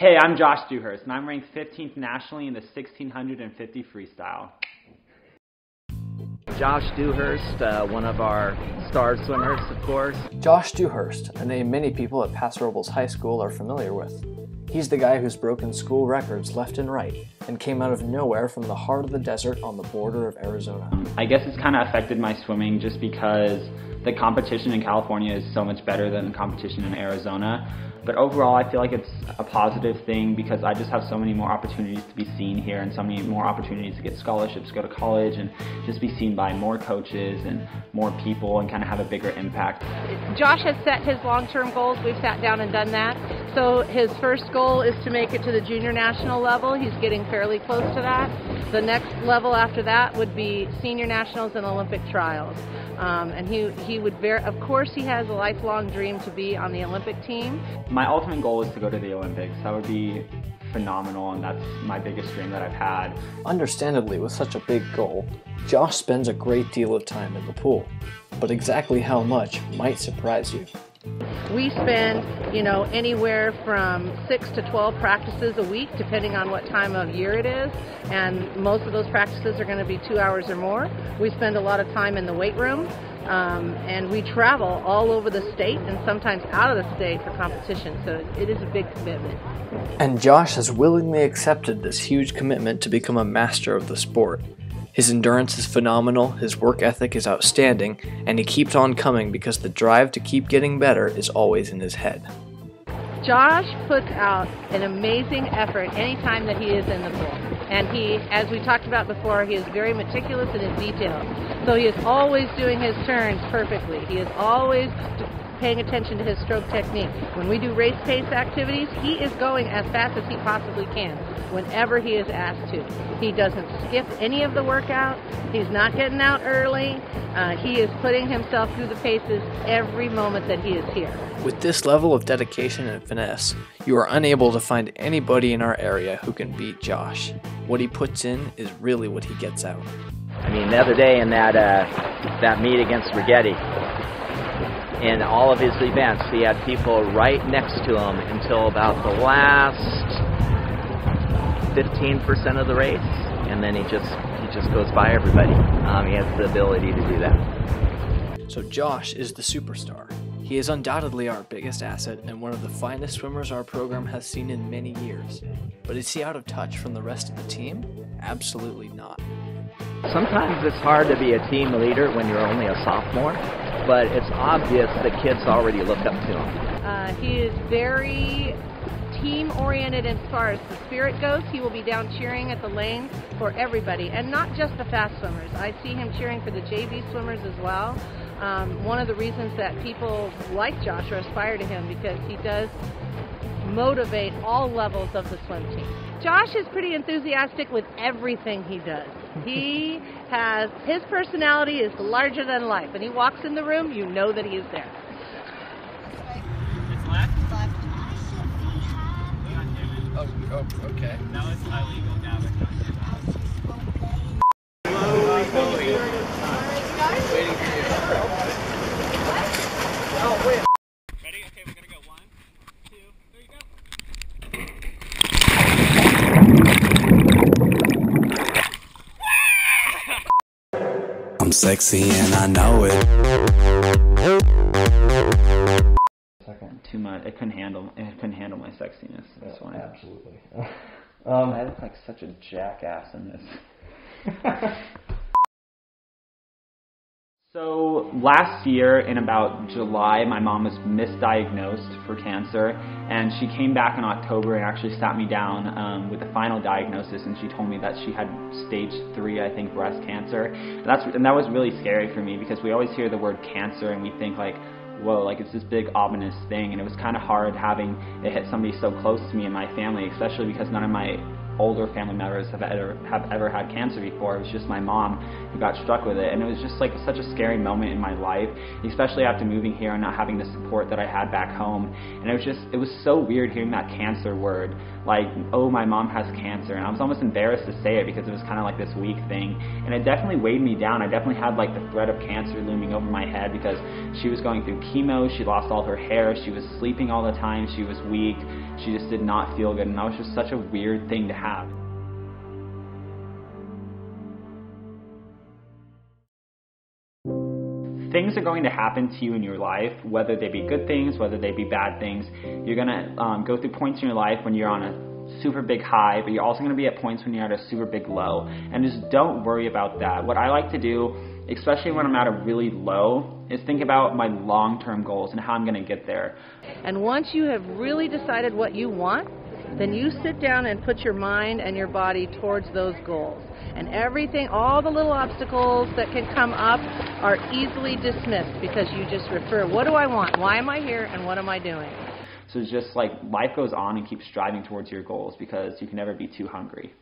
Hey, I'm Josh Dewhurst, and I'm ranked 15th nationally in the 1650 freestyle. Josh Dewhurst, one of our star swimmers, of course. Josh Dewhurst, a name many people at Paso Robles High School are familiar with. He's the guy who's broken school records left and right, and came out of nowhere from the heart of the desert on the border of Arizona. I guess it's kind of affected my swimming just because the competition in California is so much better than the competition in Arizona. But overall, I feel like it's a positive thing because I just have so many more opportunities to be seen here and so many more opportunities to get scholarships, go to college, and just be seen by more coaches and more people and kind of have a bigger impact. Josh has set his long-term goals. We've sat down and done that. So his first goal is to make it to the junior national level. He's getting fairly close to that. The next level after that would be senior nationals and Olympic trials. And he would of course he has a lifelong dream to be on the Olympic team. My ultimate goal is to go to the Olympics. That would be phenomenal, and that's my biggest dream that I've had. Understandably, with such a big goal, Josh spends a great deal of time in the pool. But exactly how much might surprise you. We spend, anywhere from 6 to 12 practices a week, depending on what time of year it is, and most of those practices are going to be 2 hours or more. We spend a lot of time in the weight room, and we travel all over the state and sometimes out of the state for competition, so it is a big commitment. And Josh has willingly accepted this huge commitment to become a master of the sport. His endurance is phenomenal, his work ethic is outstanding, and he keeps on coming because the drive to keep getting better is always in his head. Josh puts out an amazing effort anytime that he is in the pool. And he, as we talked about before, he is very meticulous in his details. So he is always doing his turns perfectly. He is always paying attention to his stroke technique. When we do race pace activities, he is going as fast as he possibly can whenever he is asked to. He doesn't skip any of the workout. He's not getting out early. He is putting himself through the paces every moment that he is here. With this level of dedication and finesse, you are unable to find anybody in our area who can beat Josh. What he puts in is really what he gets out. I mean, the other day in that meet against Rigetti, in all of his events, he had people right next to him until about the last 15% of the race, and then he just goes by everybody. He has the ability to do that. So Josh is the superstar. He is undoubtedly our biggest asset and one of the finest swimmers our program has seen in many years. But is he out of touch from the rest of the team? Absolutely not. Sometimes it's hard to be a team leader when you're only a sophomore, but it's obvious that kids already look up to him. He is very team-oriented as far as the spirit goes. He will be down cheering at the lane for everybody, and not just the fast swimmers. I see him cheering for the JV swimmers as well. One of the reasons that people like Josh or aspire to him because he does motivate all levels of the swim team. Josh is pretty enthusiastic with everything he does. His personality is larger than life. When he walks in the room, you know that he is there. It's left? Left. Oh, okay. That was illegal, Gavin. Waiting for you. Oh, wait. Ready? Okay, we're gonna go. 1, 2, 3, go. I'm sexy and I know it. Too much. It couldn't handle my sexiness. This one. Absolutely. I look like such a jackass in this. So last year in about July, my mom was misdiagnosed for cancer, and she came back in October and actually sat me down with the final diagnosis, and she told me that she had stage 3, I think, breast cancer. And that was really scary for me because we always hear the word cancer and we think like, whoa, like it's this big ominous thing, and it was kind of hard having it hit somebody so close to me and my family, especially because none of my older family members have ever had cancer before. It was just my mom who got struck with it, and it was just like such a scary moment in my life, especially after moving here and not having the support that I had back home. And it was so weird hearing that cancer word, like, oh, my mom has cancer, and I was almost embarrassed to say it because it was kind of like this weak thing, and it definitely weighed me down. I definitely had like the threat of cancer looming over my head because she was going through chemo, she lost all her hair, she was sleeping all the time, she was weak, she just did not feel good, and that was just such a weird thing to have. Things are going to happen to you in your life, whether they be good things, whether they be bad things. You're going to go through points in your life when you're on a super big high, but you're also going to be at points when you're at a super big low. And just don't worry about that. What I like to do, especially when I'm at a really low, is think about my long-term goals and how I'm going to get there. And once you have really decided what you want, then you sit down and put your mind and your body towards those goals. And everything, all the little obstacles that can come up are easily dismissed because you just refer, what do I want? Why am I here? And what am I doing? So it's just like life goes on, and keep striving towards your goals because you can never be too hungry.